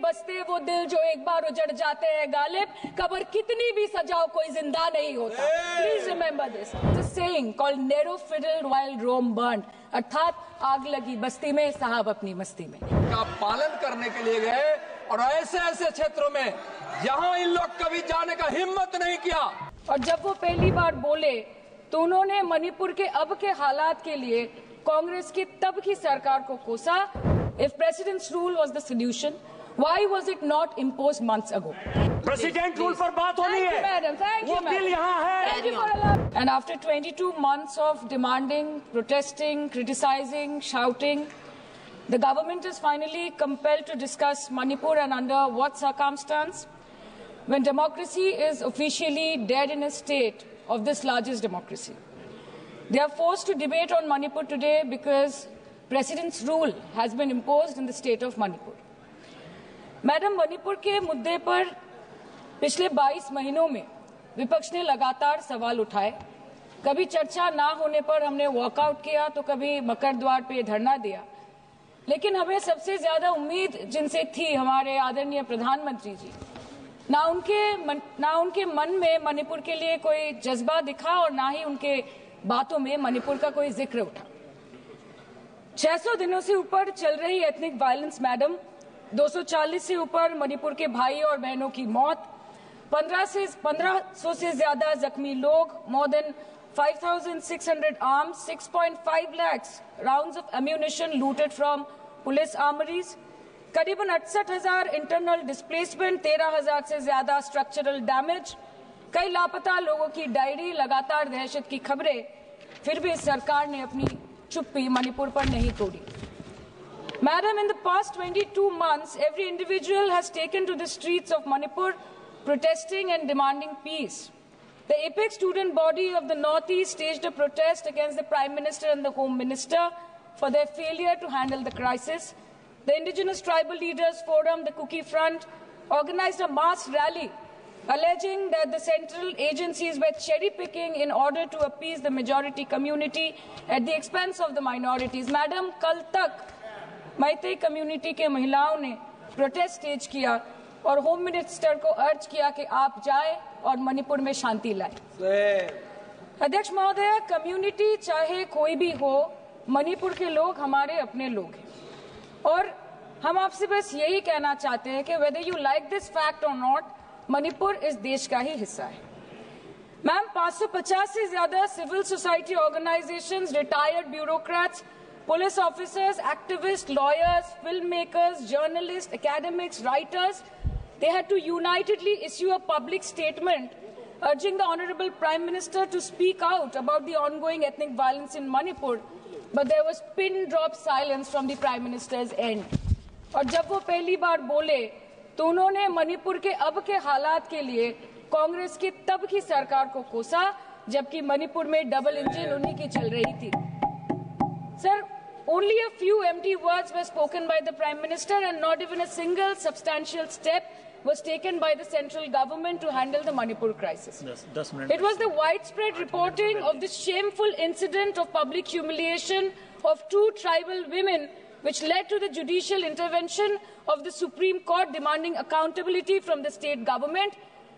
बसते वो दिल जो एक बार उजड़ जाते हैं गालिब, कब्र कितनी भी सजाओ कोई जिंदा नहीं होता। Please remember this saying called Nero fiddle while Rome burn, अर्थात आग लगी बस्ती में साहब अपनी मस्ती में का पालन करने के लिए गए और ऐसे ऐसे क्षेत्रों में जहां इन लोग कभी जाने का हिम्मत नहीं किया। और जब वो पहली बार बोले तो उन्होंने मणिपुर के अब के हालात के लिए कांग्रेस की तब की सरकार को कोसा। If president's rule was the solution, why was it not imposed months ago? President rule पर बात होनी है। Madam, thank you, वो बिल यहाँ है। Thank you for allowing. And after 22 months of demanding, protesting, criticizing, shouting, the government is finally compelled to discuss Manipur, and under what circumstance? When democracy is officially dead in a state of this largest democracy. They are forced to debate on Manipur today because President's rule has been imposed in the state of Manipur. Madam, Manipur के मुद्दे पर पिछले 22 महीनों में विपक्ष ने लगातार सवाल उठाए। कभी चर्चा ना होने पर हमने वॉकआउट किया तो कभी मकर द्वार पे धरना दिया, लेकिन हमें सबसे ज्यादा उम्मीद जिनसे थी हमारे आदरणीय प्रधानमंत्री जी, ना उनके मन में मणिपुर के लिए कोई जज्बा दिखा और ना ही उनके बातों में मणिपुर का कोई जिक्र उठा। 600 दिनों से ऊपर चल रही एथनिक वायलेंस मैडम, 240 से ऊपर मणिपुर के भाई और बहनों की मौत, 1500 से ज्यादा जख्मी लोग, more than 5,600 arms, 6.5 lakhs rounds of ammunition looted from police armories, करीबन 68,000 इंटरनल डिस्प्लेसमेंट, 13,000 से ज्यादा स्ट्रक्चरल डैमेज, कई लापता लोगों की डायरी, लगातार दहशत की खबरें, फिर भी सरकार ने अपनी चुप्पी मणिपुर पर नहीं तोड़ी। Madam, in the past 22 months, every individual has taken to the streets of Manipur, protesting and demanding peace. The apex student body of the Northeast staged a protest against the Prime Minister and the Home Minister for their failure to handle the crisis. The Indigenous Tribal Leaders Forum, the Kuki Front, organized a mass rally alleging that the central agencies were cherry-picking in order to appease the majority community at the expense of the minorities. Madam, कल तक Meitei community के महिलाओं ने protest stage किया और home minister को अर्ज किया कि आप जाएं और मणिपुर में शांति लाएं। अध्यक्ष महोदय, कम्युनिटी चाहे कोई भी हो, मणिपुर के लोग हमारे अपने लोग हैं और हम आपसे बस यही कहना चाहते हैं कि whether you like this fact or not, Manipur इस देश का ही हिस्सा है। मैम, 550 से ज्यादा civil society organisations, retired bureaucrats, police officers, activists, lawyers, filmmakers, journalists, academics, writers, they had to unitedly issue a public statement urging the Honorable Prime Minister to speak out about the ongoing ethnic violence in Manipur, but there was pin-drop silence from the Prime Minister's end. और जब वो पहली बार बोले तो उन्होंने मणिपुर के अब के हालात के लिए कांग्रेस की तब की सरकार को कोसा, जबकि मणिपुर में डबल इंजन उन्हीं की चल रही थी। Sir, only a few empty words were spoken by the Prime Minister and not even a single substantial step was taken by the central government to handle the Manipur crisis. It was the widespread reporting of this shameful incident of public humiliation of two tribal women which led to the judicial intervention of the Supreme Court demanding accountability from the state government.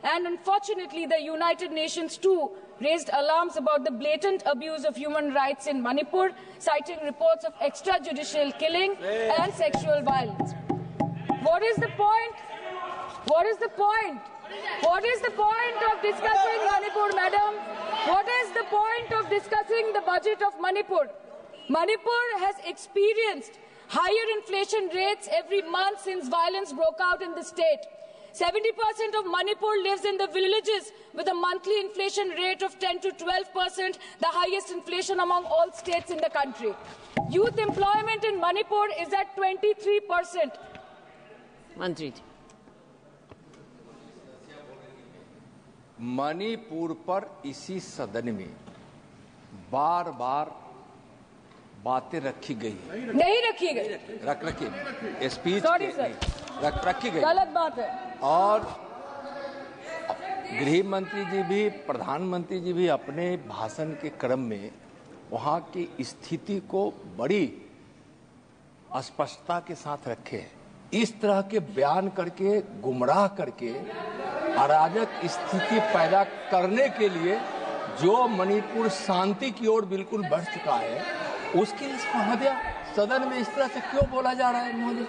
And unfortunately, the United Nations too raised alarms about the blatant abuse of human rights in Manipur, citing reports of extrajudicial killing and sexual violence. What is the point? What is the point? What is the point of discussing Manipur, madam? What is the point of discussing the budget of Manipur? Manipur has experienced higher inflation rates every month since violence broke out in the state. 70% of Manipur lives in the villages with a monthly inflation rate of 10 to 12%, the highest inflation among all states in the country. Youth employment in Manipur is at 23%. मंत्री जी, मणिपुर पर इसी सदन में बार बार बातें रखी गई, नहीं रखी गई, रखी स्पीच रखी गई, गलत बात है। और गृह मंत्री जी भी, प्रधानमंत्री जी भी अपने भाषण के क्रम में वहां की स्थिति को बड़ी स्पष्टता के साथ रखे हैं। इस तरह के बयान करके, गुमराह करके अराजक स्थिति पैदा करने के लिए जो मणिपुर शांति की ओर बिल्कुल बढ़ चुका है, उसके लिए महोदया सदन में इस तरह से क्यों बोला जा रहा है महोदय?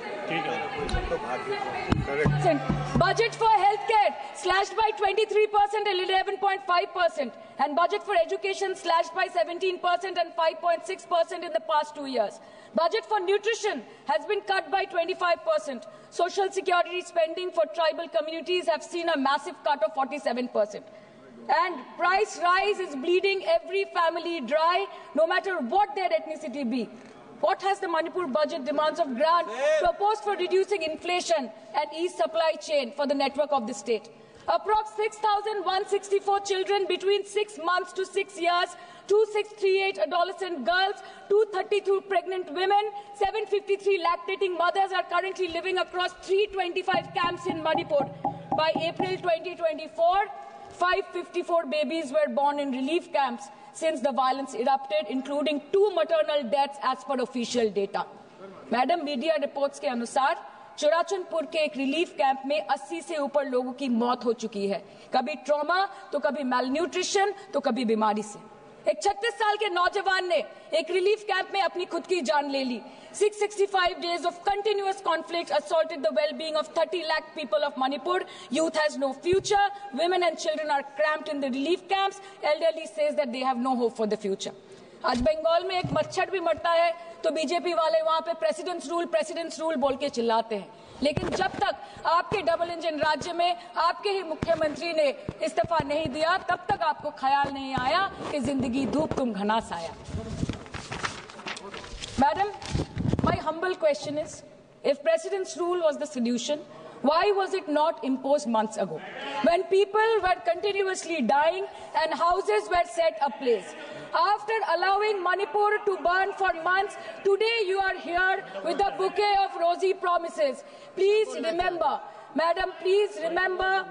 Budget for healthcare slashed by 23% and 11.5%, and budget for education slashed by 17% and 5.6% in the past 2 years. Budget for nutrition has been cut by 25%. Social security spending for tribal communities have seen a massive cut of 47%. And price rise is bleeding every family dry, no matter what their ethnicity be. What has the Manipur budget demands of grant proposed for reducing inflation and ease supply chain for the network of the state? Approx 6,164 children between 6 months to 6 years, 2,638 adolescent girls, 232 pregnant women, 753 lactating mothers are currently living across 325 camps in Manipur. By April 2024, 554 babies were born in relief camps since the violence erupted, including 2 maternal deaths as per official data. Madam, media reports के अनुसार चुराचंदपुर के एक relief camp में 80 से ऊपर लोगों की मौत हो चुकी है, कभी ट्रॉमा तो कभी मैलन्यूट्रिशन तो कभी बीमारी से। एक 36 साल के नौजवान ने एक रिलीफ कैंप में अपनी खुद की जान ले ली। 665 days of continuous conflict assaulted the well-being of 30 lakh people of Manipur. Youth has no future. Women and children are cramped in the relief camps. Elderly says that they have no hope for the future. आज बंगाल में एक मच्छर भी मरता है तो BJP वाले वहां पे प्रेसिडेंट्स रूल बोल के चिल्लाते हैं, लेकिन जब तक आपके डबल इंजन राज्य में आपके ही मुख्यमंत्री ने इस्तीफा नहीं दिया, तब तक आपको ख्याल नहीं आया कि जिंदगी धूप तुम घनास आया। Madam, my humble question is, if president's rule was the solution, why was it not imposed months ago, when people were continuously dying and houses were set ablaze? After allowing Manipur to burn for months, today you are here with a bouquet of rosy promises. Please remember, Madam, please remember,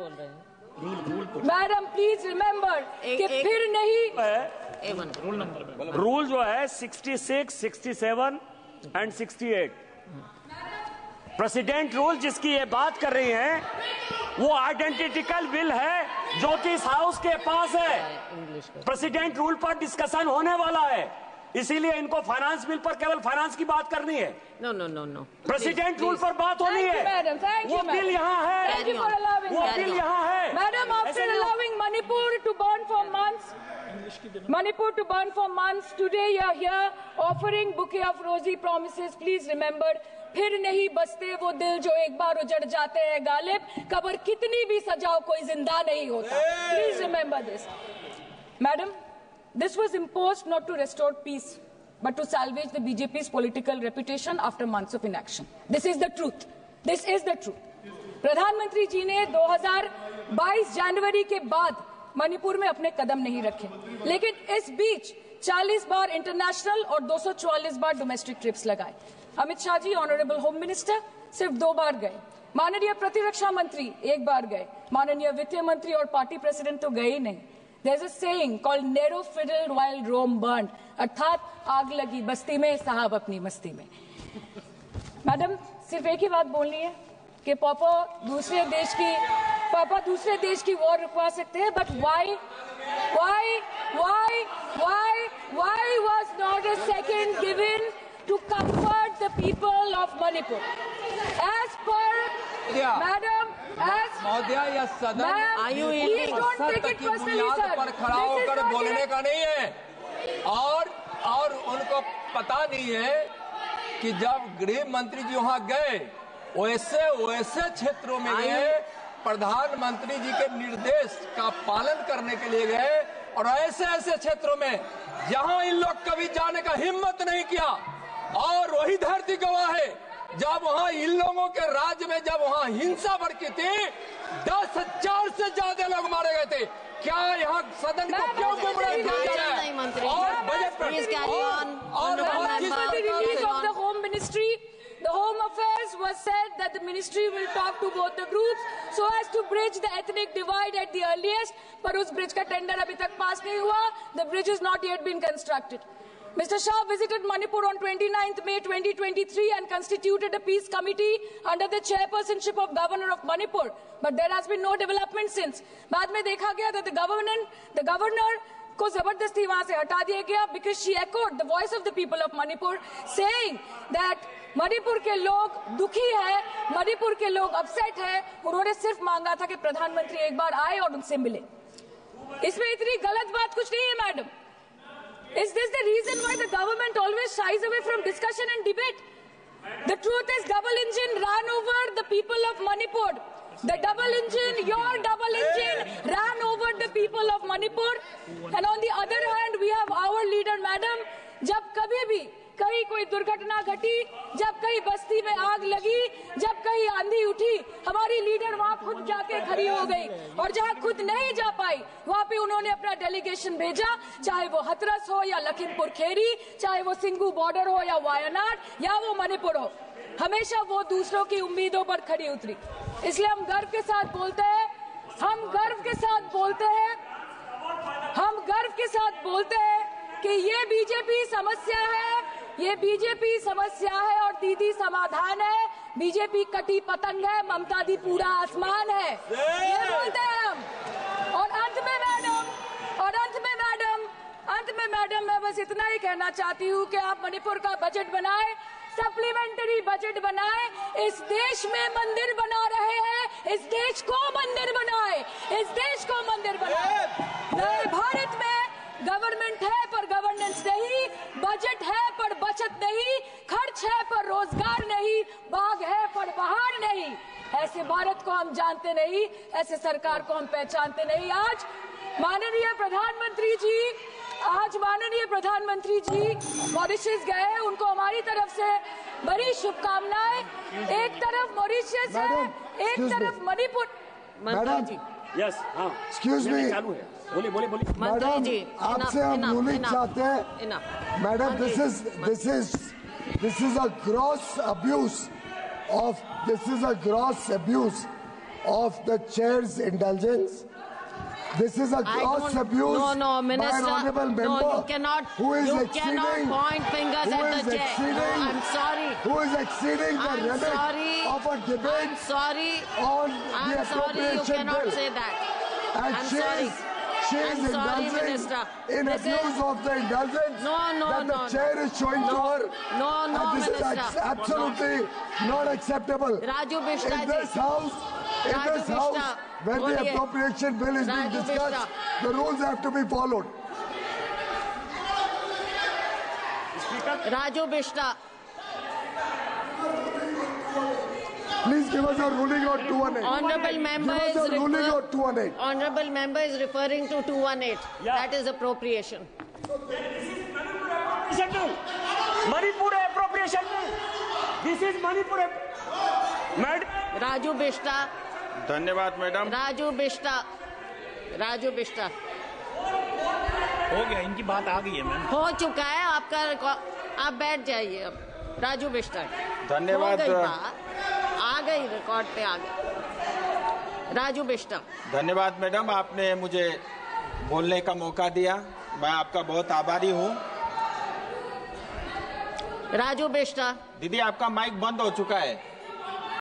Madam, please remember कि फिर नहीं rule जो है 66, 67 and 68 president rule जिसकी ये बात कर रही हैं, वो आइडेंटिकल बिल है जो कि इस हाउस के पास है। प्रेसिडेंट रूल पर डिस्कशन होने वाला है, इसीलिए इनको फाइनेंस बिल पर केवल फाइनेंस की बात करनी है। नो प्रेसिडेंट रूल पर बात होनी है। वो बिल यहाँ है, वो बिल यहाँ है। Madam, after allowing Manipur to burn for months, today you are here offering bouquet of rosy promises. Please remember, फिर नहीं बसते वो दिल जो एक बार उजड़ जाते हैं गालिब, कब्र कितनी भी सजाओ कोई जिंदा नहीं होता। Please remember this. Madam, this was imposed not to restore peace, but to salvage the BJP's political reputation after months of inaction. This is the truth. This is the truth. प्रधानमंत्री जी ने 2022 जनवरी के बाद मणिपुर में अपने कदम नहीं रखे, लेकिन इस बीच 40 बार इंटरनेशनल और 244 बार डोमेस्टिक ट्रिप्स लगाए। Amit Shah ji, honourable home minister, सिर्फ 2 बार गए। माननीय प्रतिरक्षा मंत्री 1 बार गए। माननीय वित्त मंत्री और पार्टी प्रेसिडेंट तो गए ही नहीं। There's a saying called narrow fiddle while Rome burned, अर्थात आग लगी बस्ती में, साहब अपनी मस्ती में। मैडम, सिर्फ एक ही बात बोलनी है कि पापा दूसरे देश की वॉर रुकवा सकते हैं, but why was not a second given to comfort the people of Manipur? As per Madam, महोदया, यह सदन please don't take it personally, sir. पर खड़ा होकर बोलने का नहीं है, और उनको पता नहीं है कि जब गृह मंत्री जी वहां गए, वैसे क्षेत्रों में गए, प्रधानमंत्री जी के निर्देश का पालन करने के लिए गए, और ऐसे क्षेत्रों में जहां इन लोग कभी जाने का हिम्मत नहीं किया। और वही धरती गवाह है, जब वहां इन लोगों के राज्य में जब वहां हिंसा भड़की थी, 10,000 से ज्यादा लोग मारे गए थे। क्या यहाँ सदन को क्यों गुमराह किया जा रहा है? और बजट पर home ministry, the Home Affairs was said that the ministry will talk to both the groups so as to bridge the ethnic divide at the earliest, पर उस ब्रिज का टेंडर अभी तक पास नहीं हुआ। The bridge has not yet been constructed. Mr. Shah visited Manipur on 29th May 2023 and constituted a peace committee under the chairpersonship of Governor of Manipur. But there has been no development since. बाद में देखा गया that the governor को जबरदस्ती वहां से हटा दिया गया because she echoed the voice of the people of Manipur saying that Manipur के लोग दुखी है, मणिपुर के लोग अपसेट है। उन्होंने सिर्फ मांगा था कि प्रधानमंत्री एक बार आए और उनसे मिले। इसमें इतनी गलत बात कुछ नहीं है madam. Is this the reason why the government always shies away from discussion and debate? The truth is double engine ran over the people of Manipur. The double engine, your double engine ran over the people of Manipur. And on the other hand, we have our leader, madam, जब कभी भी कहीं कोई दुर्घटना घटी, जब कहीं बस्ती में आग लगी, जब कहीं आंधी उठी, हमारी लीडर वहां खुद जाके खड़ी हो गई और जहां खुद नहीं जा पाई वहां पे उन्होंने अपना डेलीगेशन भेजा, चाहे वो हथरस हो या लखीमपुर खेरी, चाहे वो सिंगू बॉर्डर हो या वायनाड या वो मणिपुर हो, हमेशा वो दूसरों की उम्मीदों पर खड़ी उतरी। इसलिए हम गर्व के साथ बोलते हैं, हम गर्व के साथ बोलते हैं, हम गर्व के साथ बोलते हैं कि ये बीजेपी समस्या है, ये बीजेपी समस्या है और दीदी समाधान है। बीजेपी कटी पतंग है, ममता दी पूरा आसमान है, ये बोलते हैं हम। और अंत में मैडम मैं बस इतना ही कहना चाहती हूँ कि आप मणिपुर का बजट बनाएं, सप्लीमेंट्री बजट बनाएं। इस देश में मंदिर बना रहे हैं, इस देश को मंदिर बनाए, इस देश को मंदिर बनाए। नए भारत में गवर्नमेंट है पर गवर्नेंस नहीं, बजट है पर बचत नहीं, खर्च है पर रोजगार नहीं, बाग है पर बहार नहीं। ऐसे भारत को हम जानते नहीं, ऐसे सरकार को हम पहचानते नहीं। आज माननीय प्रधानमंत्री जी मॉरिशस गए, उनको हमारी तरफ से बड़ी शुभकामनाएं। एक तरफ मॉरिशस है, एक तरफ मणिपुर। मंत्री जी, यस, हाँ, एक्सक्यूज मी, बोलिए। मैडम आपसे हम रूलिंग चाहते हैं। Madam this is a gross abuse of the chair's indulgence. This is a gross abuse by an honorable member. No, you cannot. Who is you exceeding, cannot point fingers at the chair. No, I'm sorry. Who is exceeding the limit of a debate I'm sorry. on I'm the sorry. You appropriation cannot bill? say that. And I'm she sorry. is I'm sorry, indulging Minister. in This abuse is- of the indulgence that the chair is showing to her. No, And this Minister. is absolutely not acceptable. Raju Bishta In ji. this house, Raju Bishta, when the boliye. appropriation bill is being Raju discussed, Bishta. the rules have to be followed. Raju Bishta. Please give us a ruling on 218. Honorable member Give is us a ruling on 218. Honorable member is referring to 218. Yeah. That is appropriation. Manipur appropriation bill. This is Manipur. Madam. Raju Bishta. धन्यवाद madam. Raju Bishta. हो गया, इनकी बात आ गई है ma'am. हो चुका है आपका आप बैठ जाइए अब। राजू बिष्टा। धन्यवाद। हो गई बात, आ गई रिकॉर्ड पे आ गई। राजू बिष्टा। धन्यवाद मैडम, आपने मुझे बोलने का मौका दिया, मैं आपका बहुत आभारी हूँ। राजू बिष्टा। दीदी आपका माइक बंद हो चुका है।